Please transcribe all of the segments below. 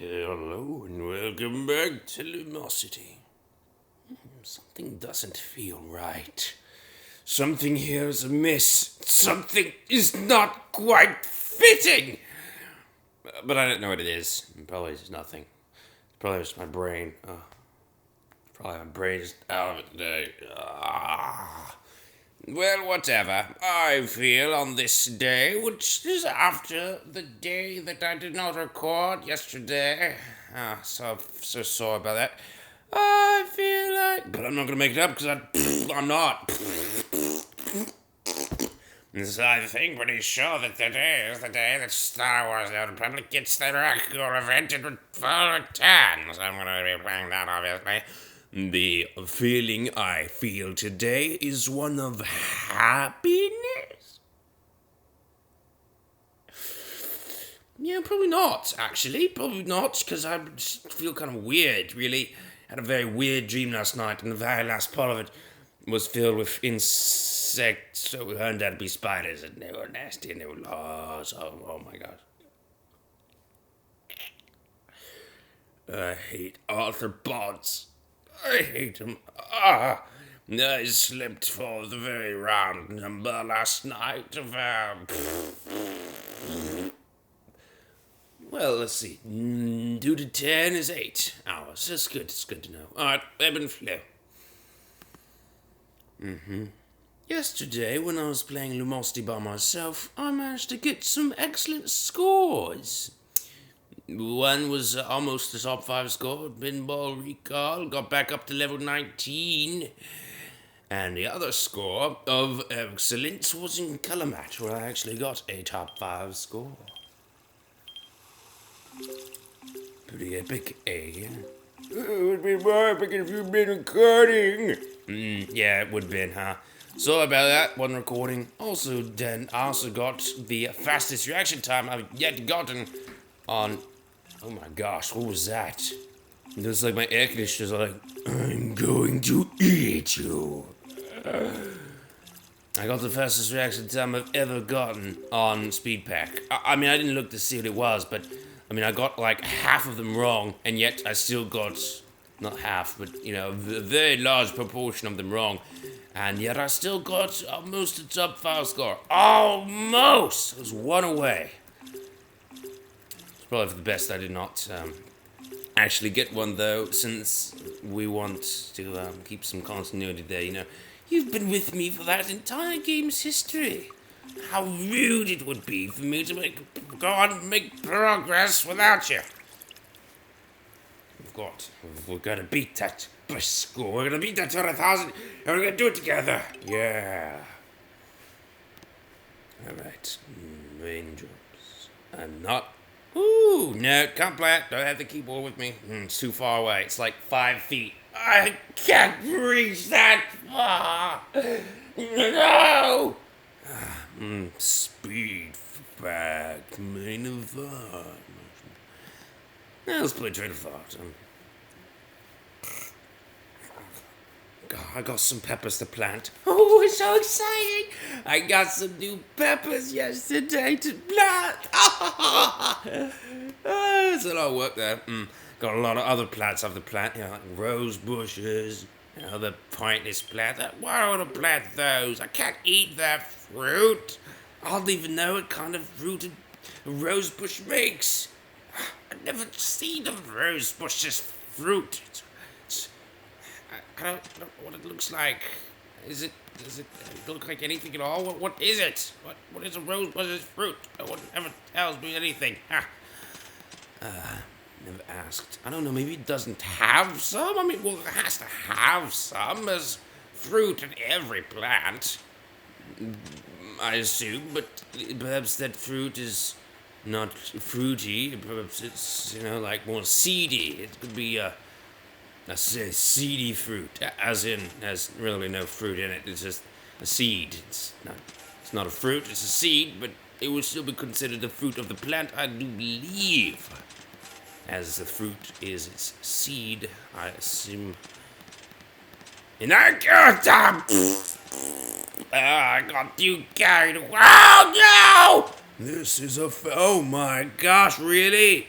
Hello and welcome back to Lumosity. Something doesn't feel right. Something here is amiss. Something is not quite fitting. But I don't know what it is. Probably just nothing. Probably just my brain. Probably my brain is out of it today. Well, whatever. I feel on this day, which is after the day that I did not record yesterday. So sorry about that. I feel like, but I'm not gonna make it up because I'm not. So I think pretty sure that today is the day that Star Wars: The Old Republic gets their actual event in full return. So I'm gonna be playing that, obviously. The feeling I feel today is one of happiness. Yeah, probably not, actually. Probably not, because I just feel kind of weird, really. Had a very weird dream last night, and the very last part of it was filled with insects, so it turned out to be spiders, and they were nasty, and they were large. Oh my god. I hate arthropods. I hate him. I slept for the very round number last night of, well, let's see. 2 to 10 is 8 hours. That's good. It's good to know. Alright, Ebb and Flow. Yesterday, when I was playing Lumosity by myself, I managed to get some excellent scores. One was almost a top 5 score, Pinball Recall, got back up to level 19. And the other score of excellence was in Color Match, where I actually got a top 5 score. Pretty epic, eh? It would be more epic if you'd been recording. Yeah, it would have been, huh? Sorry about that, one recording. Also, then, I also got the fastest reaction time I've yet gotten on... Oh my gosh, what was that? It was like my air conditioner's like, I'm going to eat you. I got the fastest reaction time I've ever gotten on Speed Pack. I mean, I didn't look to see what it was, but I mean, I got like half of them wrong, and yet I still got, not half, but you know, a very large proportion of them wrong. And yet I still got almost a top 5 score. Almost! I was one away. Probably for the best I did not actually get one, though, since we want to keep some continuity there, you know. You've been with me for that entire game's history. How rude it would be for me to go on and make progress without you. We're gonna beat that score. We're gonna beat that to 1,000, and we're gonna do it together. Yeah. Alright. Raindrops. I'm not... Ooh, no, can't play it. Don't have the keyboard with me. It's too far away. It's like 5 feet. I can't reach that far. No! Speed back, main event. Now let's play Train of Thought. God, I got some peppers to plant. Oh, it's so exciting! I got some new peppers yesterday to plant. It's a lot of work there. Got a lot of other plants I have to plant, you know, like rose bushes and other pointless plants. Why do I want to plant those? I can't eat that fruit. I don't even know what kind of fruit a rose bush makes. I've never seen a rose bush's fruit. I don't know what it looks like. Does it look like anything at all? What is it? What is a rose bush's fruit? No one ever tells me anything. Never asked. I don't know, maybe it doesn't have some? I mean, well, it has to have some. There's fruit in every plant, I assume, but perhaps that fruit is not fruity. Perhaps it's, you know, like more seedy. It could be a seedy fruit, as in, there's really no fruit in it. It's just a seed. It's not a fruit, it's a seed, but it would still be considered the fruit of the plant, I do believe. As the fruit is its seed, I assume. And I got you carried away. Oh no! This is oh my gosh, really?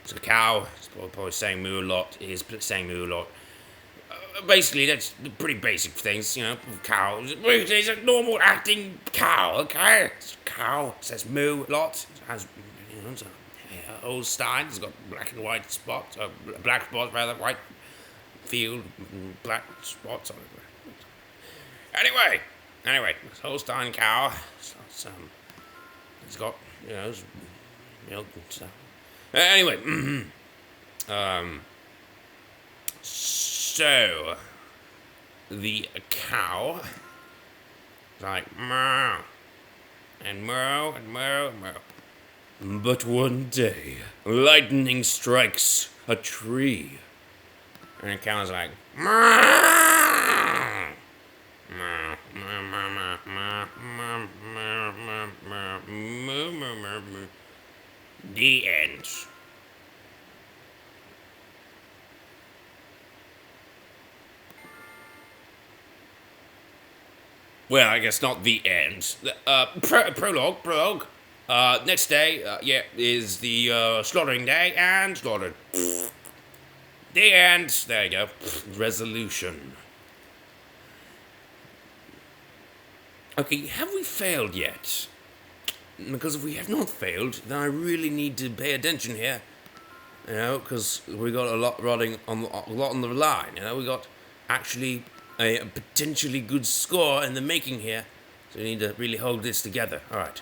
It's a cow. It's probably saying moo a lot. It is saying moo a lot. Basically, that's pretty basic things, you know. Cow. It's a normal acting cow, okay? It's a cow. It says moo a lot. It has, you know, it's a Holstein. It's got black and white spots. Black spots, rather. White field, black spots on it. Anyway, it's Holstein cow. It's got, you know, milk and stuff. Anyway, so the cow is like moo and moo and moo and moo. But one day, lightning strikes a tree, and the cow's like moo. The end. Well, I guess not the end. Prologue. Next day, is the slaughtering day and slaughtered. The end. There you go. Resolution. Okay, have we failed yet? Because if we have not failed, then I really need to pay attention here. You know, because we got a lot on the line. You know, we got actually a potentially good score in the making here. So we need to really hold this together. All right.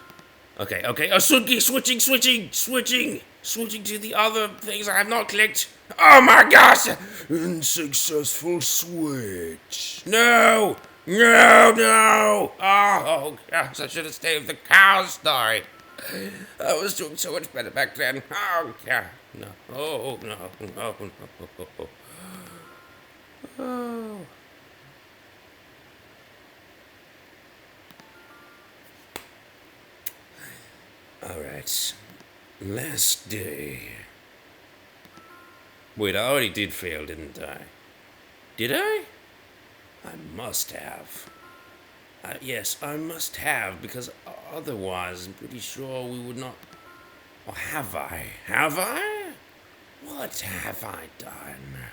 Okay. Switching to the other things I have not clicked. Oh my gosh! Unsuccessful switch. No! Oh gosh, I should have stayed with the cow story. I was doing so much better back then. Oh yeah. No. Oh no. Oh. Alright. Last day. Wait, I already did fail, didn't I? Did I? I must have. Yes, I must have, because otherwise I'm pretty sure we would not... Or have I? Have I? What have I done?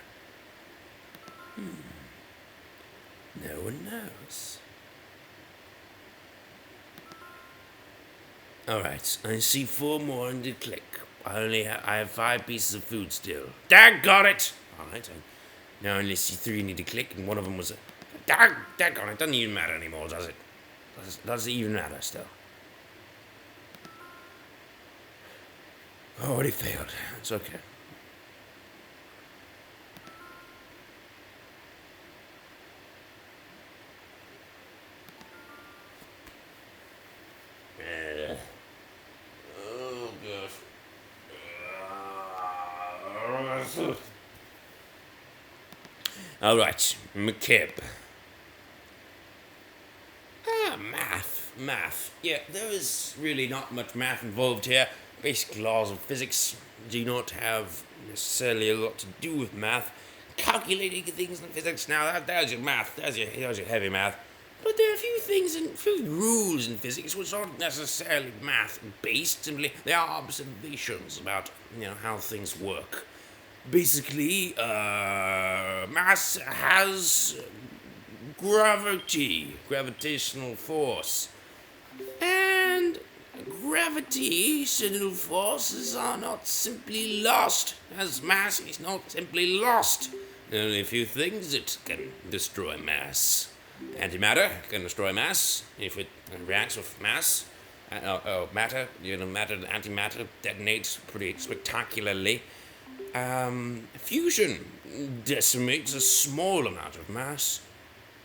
No one knows. Alright, I see 4 more under click. I have 5 pieces of food still. Got it! Alright, now I only see 3 need to click, and one of them was a... Daggone it, doesn't even matter anymore, does it? Does it even matter still? I already failed. It's okay. Oh, gosh. Alright, McKib. Math. Yeah, there is really not much math involved here. Basic laws of physics do not have necessarily a lot to do with math. Calculating things in physics, now there's your math, there's your heavy math. But there are a few rules in physics which aren't necessarily math-based, simply they are observations about, you know, how things work. Basically, mass has gravitational force. And gravitational forces are not simply lost, as mass is not simply lost. There are only a few things that can destroy mass. Antimatter can destroy mass if it reacts with mass. Matter, matter and antimatter detonates pretty spectacularly. Fusion decimates a small amount of mass.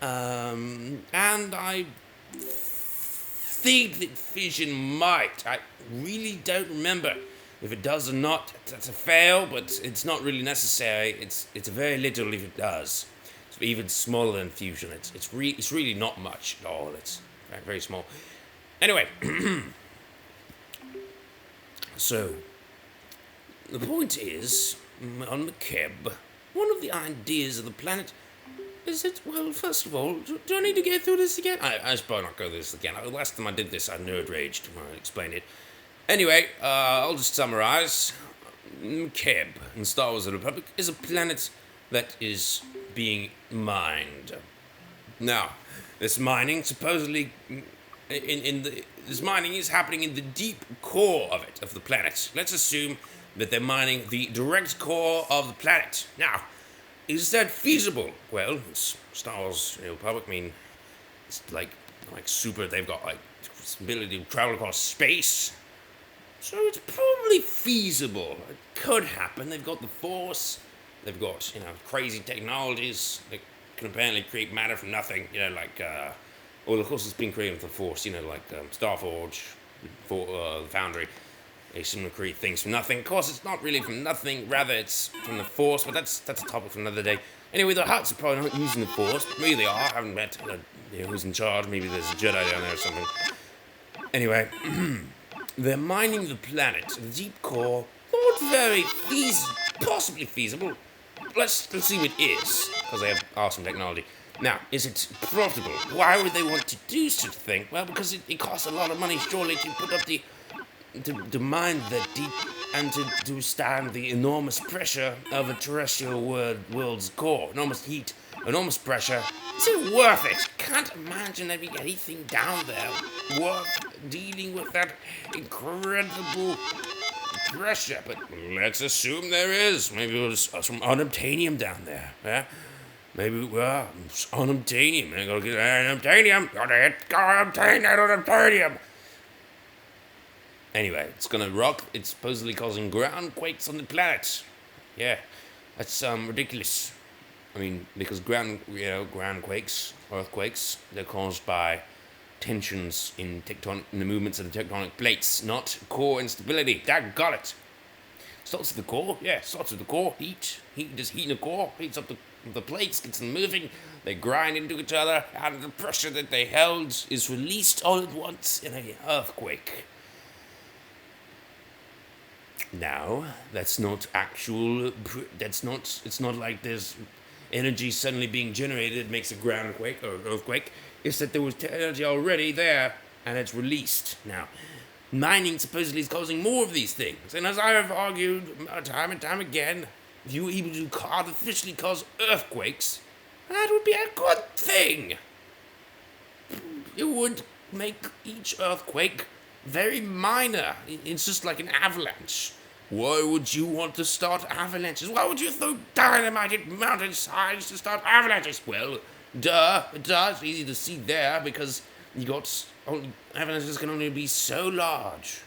And I think that fission might. I really don't remember if it does or not. That's a fail, but it's not really necessary. It's very little if it does. It's even smaller than fusion. It's really not much at all. It's very, very small. Anyway, so the point is, on McKib, one of the ideas of the planet is that, well, first of all, do I need to go through this again? I should probably not go through this again. Last time I did this, I nerd raged when I explained it. Anyway, I'll just summarize. Keb in Star Wars: The Republic is a planet that is being mined. Now, this mining supposedly this mining is happening in the deep core of the planet. Let's assume that they're mining the direct core of the planet. Now, is that feasible? Well, it's Star Wars: The Republic. I mean, it's like super. They've got like ability to travel across space. So it's probably feasible. It could happen. They've got the Force. They've got, crazy technologies that can apparently create matter from nothing. Well, of course, it's been created with the Force. Starforge, the Foundry. They seem to create things from nothing. Of course, it's not really from nothing. Rather, it's from the Force. But that's a topic for another day. Anyway, the Hutts are probably not using the Force. Maybe they are. I haven't met who's in charge. Maybe there's a Jedi down there or something. Anyway. They're mining the planet, the deep core, not very possibly feasible. Let's see what it is, because they have awesome technology. Now, is it profitable? Why would they want to do such a thing? Well, because it costs a lot of money, surely, to put up to mine that deep and to withstand the enormous pressure of a terrestrial world's core. Enormous heat, enormous pressure. Is it worth it? Can't imagine there be anything down there worth dealing with that incredible pressure. But let's assume there is. Maybe it was some unobtainium down there. Yeah? Maybe, it's unobtainium. I gotta get unobtainium. Gotta obtain that unobtainium. Anyway, it's gonna rock. It's supposedly causing ground quakes on the planet. Yeah, that's ridiculous. I mean, because ground quakes, earthquakes, they're caused by tensions in the movements of the tectonic plates, not core instability. That got it. Starts with the core. Yeah, starts with the core. Heat, just heating the core, heats up the plates, gets them moving. They grind into each other, and the pressure that they held is released all at once in an earthquake. Now, that's not actual. It's not like there's energy suddenly being generated makes a ground quake or earthquake. It's that there was energy already there and it's released. Now, mining supposedly is causing more of these things. And as I have argued time and time again, if you were able to artificially cause earthquakes, that would be a good thing. It would make each earthquake very minor. It's just like an avalanche. Why would you want to start avalanches? Why would you throw dynamite at mountainsides to start avalanches? Well, it's easy to see there because avalanches can only be so large.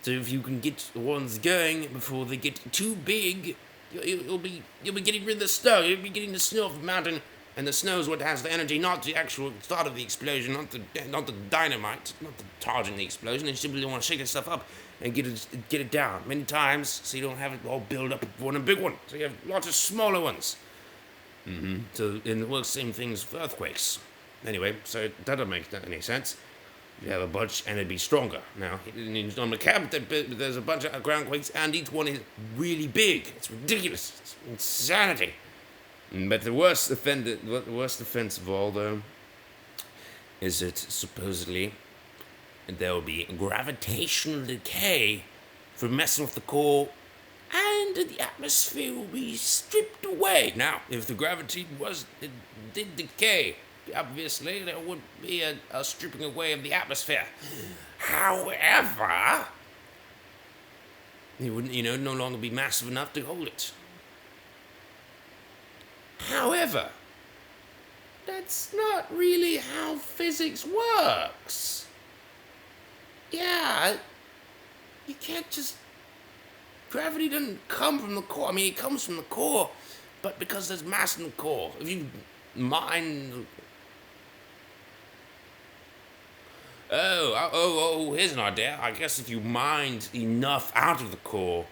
So if you can get ones going before they get too big, you'll be getting rid of the snow. You'll be getting the snow off the mountain, and the snow is what has the energy, not the actual start of the explosion, not the dynamite, not the charging the explosion. They simply want to shake stuff up and get it down many times, so you don't have it all build up one a big one. So you have lots of smaller ones. So and it works same things with earthquakes. Anyway, so that doesn't make any sense. You have a bunch and it'd be stronger. Now, on the camp, there's a bunch of ground quakes, and each one is really big. It's ridiculous. It's insanity. But the worst offense of all, though, is that supposedly there will be gravitational decay from messing with the core, and the atmosphere will be stripped away. Now, if the gravity did decay, obviously there would be a stripping away of the atmosphere. However, it wouldn't, no longer be massive enough to hold it. However, that's not really how physics works. Yeah, you can't just... Gravity doesn't come from the core. I mean, it comes from the core, but because there's mass in the core. If you mine... here's an idea. I guess if you mined enough out of the core,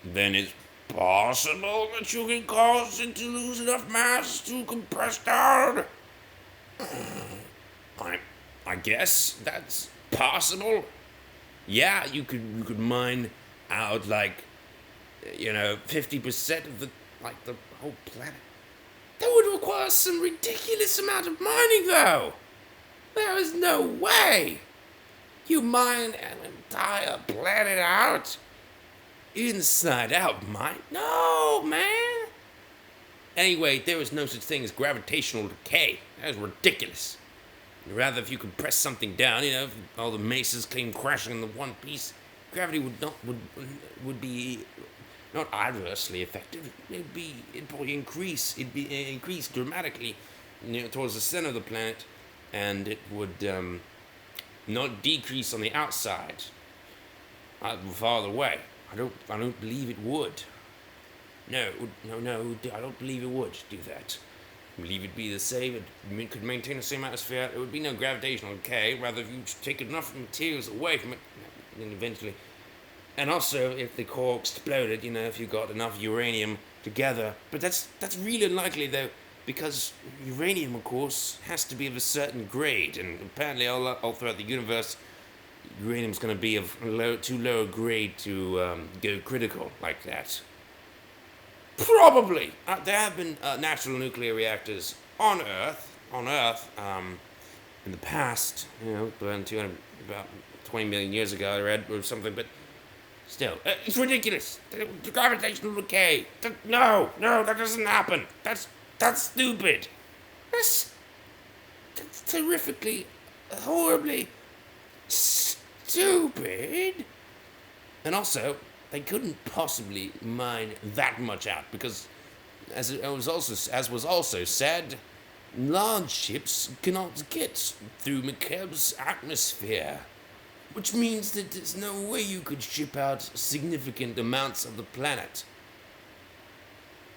then it's possible that you can cause it to lose enough mass to compress down. I guess that's possible. Yeah, you could mine out 50% of the whole planet. That would require some ridiculous amount of mining, though. There is no way you mine an entire planet out inside out, mate. No, man. Anyway, there was no such thing as gravitational decay. That was ridiculous. Rather, if you could press something down, if all the masons came crashing into one piece, gravity would be not adversely effective. It'd probably increase. It'd be increased dramatically, towards the center of the planet, and it would not decrease on the outside, farther away. I don't believe it would. No, I don't believe it would do that. I believe it'd be the same. It could maintain the same atmosphere. There would be no gravitational decay. Rather, if you take enough materials away from it, then eventually. And also, if the core exploded, if you got enough uranium together. But that's really unlikely, though, because uranium, of course, has to be of a certain grade, and apparently all throughout the universe, uranium's going to be of too low a grade to go critical like that. Probably. There have been natural nuclear reactors on Earth, in the past, about 20 million years ago, I read, or something, but still, it's ridiculous. The gravitational decay. No, that doesn't happen. That's stupid. That's terrifically, horribly stupid. And also, they couldn't possibly mine that much out because, as was also said, large ships cannot get through McCabe's atmosphere, which means that there's no way you could ship out significant amounts of the planet.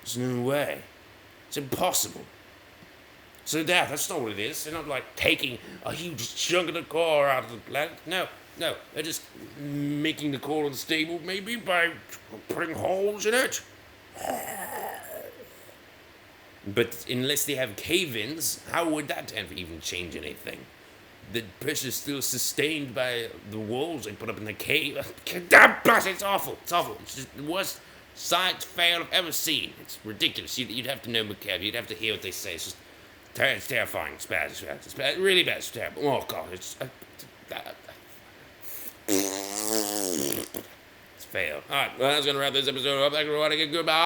There's no way. It's impossible. So that's not what it is. They're not like taking a huge chunk of the core out of the planet. No, they're just making the core unstable, maybe by putting holes in it. But unless they have cave-ins, how would that ever even change anything? The pressure is still sustained by the walls they put up in the cave. It's awful. It's just the worst science fail I've ever seen. It's ridiculous. You'd have to know McCabe. You'd have to hear what they say. It's terrifying. It's bad. It's bad. Really bad. It's terrible. Oh, God. It's failed. All right. Well, that's going to wrap this episode up. Thank you for watching. Goodbye.